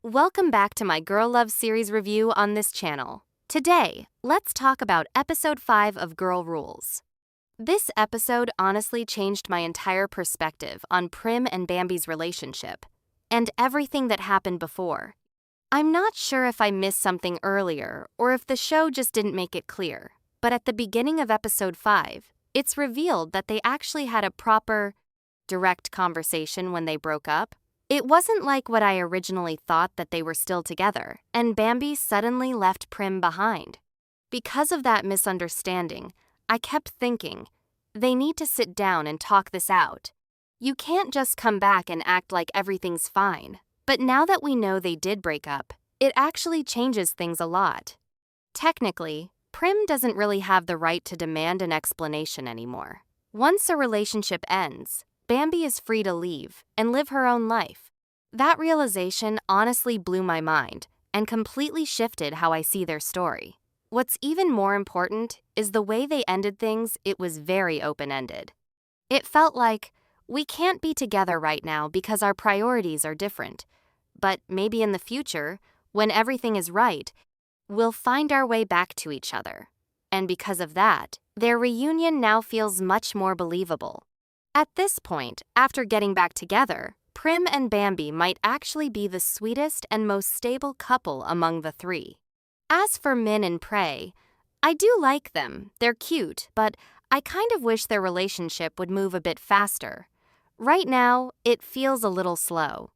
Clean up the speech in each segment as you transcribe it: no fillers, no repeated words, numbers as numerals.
Welcome back to my Girl Love series review on this channel. Today, let's talk about episode 5 of Girl Rules. This episode honestly changed my entire perspective on Prim and Bambi's relationship, and everything that happened before. I'm not sure if I missed something earlier or if the show just didn't make it clear, but at the beginning of episode 5, it's revealed that they actually had a proper, direct conversation when they broke up. It wasn't like what I originally thought, that they were still together, and Bambi suddenly left Prim behind. Because of that misunderstanding, I kept thinking, they need to sit down and talk this out. You can't just come back and act like everything's fine. But now that we know they did break up, it actually changes things a lot. Technically, Prim doesn't really have the right to demand an explanation anymore. Once a relationship ends, Bambi is free to leave and live her own life. That realization honestly blew my mind and completely shifted how I see their story. What's even more important is the way they ended things. It was very open-ended. It felt like, we can't be together right now because our priorities are different. But maybe in the future, when everything is right, we'll find our way back to each other. And because of that, their reunion now feels much more believable. At this point, after getting back together, Prim and Bambi might actually be the sweetest and most stable couple among the three. As for Min and Prey, I do like them. They're cute, but I kind of wish their relationship would move a bit faster. Right now, it feels a little slow.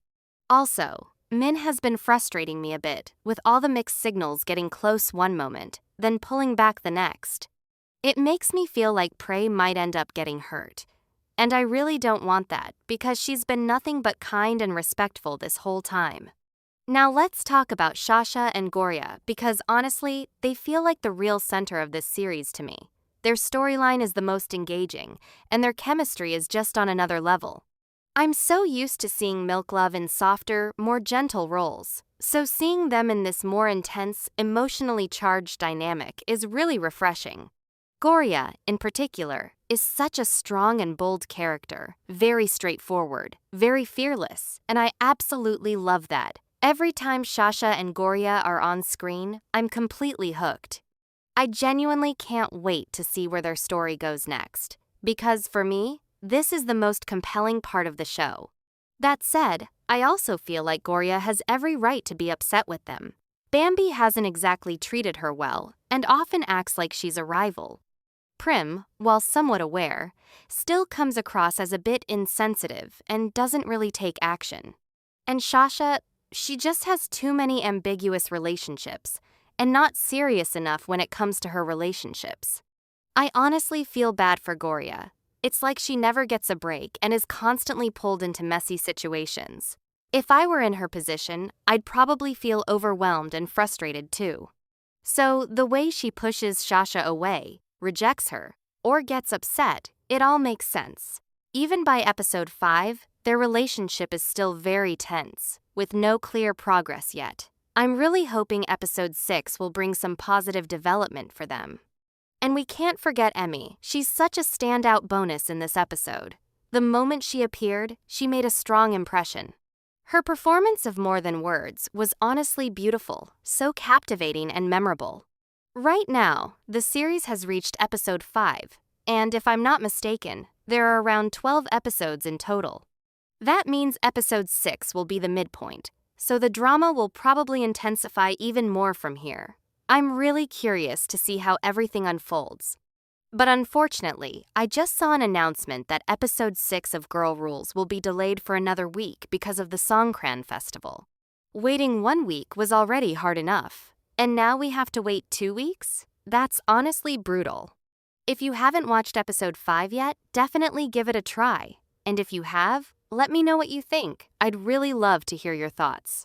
Also, Min has been frustrating me a bit, with all the mixed signals, getting close one moment, then pulling back the next. It makes me feel like Prey might end up getting hurt. And I really don't want that, because she's been nothing but kind and respectful this whole time. Now let's talk about Shasha and Gorya, because honestly, they feel like the real center of this series to me. Their storyline is the most engaging, and their chemistry is just on another level. I'm so used to seeing milklove in softer, more gentle roles, so seeing them in this more intense, emotionally charged dynamic is really refreshing. Gorya, in particular, is such a strong and bold character, very straightforward, very fearless, and I absolutely love that. Every time Shasha and Gorya are on screen, I'm completely hooked. I genuinely can't wait to see where their story goes next, because for me, this is the most compelling part of the show. That said, I also feel like Gorya has every right to be upset with them. Bambi hasn't exactly treated her well, and often acts like she's a rival. Prim, while somewhat aware, still comes across as a bit insensitive and doesn't really take action. And Shasha, she just has too many ambiguous relationships, and not serious enough when it comes to her relationships. I honestly feel bad for Gorya. It's like she never gets a break and is constantly pulled into messy situations. If I were in her position, I'd probably feel overwhelmed and frustrated too. So the way she pushes Shasha away, rejects her, or gets upset, it all makes sense. Even by episode 5, their relationship is still very tense, with no clear progress yet. I'm really hoping episode 6 will bring some positive development for them. And we can't forget Emmy. She's such a standout bonus in this episode. The moment she appeared, she made a strong impression. Her performance of More Than Words was honestly beautiful, so captivating and memorable. Right now, the series has reached episode 5, and if I'm not mistaken, there are around 12 episodes in total. That means episode 6 will be the midpoint, so the drama will probably intensify even more from here. I'm really curious to see how everything unfolds. But unfortunately, I just saw an announcement that episode 6 of Girl Rules will be delayed for another week because of the Songkran festival. Waiting 1 week was already hard enough. And now we have to wait 2 weeks? That's honestly brutal. If you haven't watched episode 5 yet, definitely give it a try. And if you have, let me know what you think. I'd really love to hear your thoughts.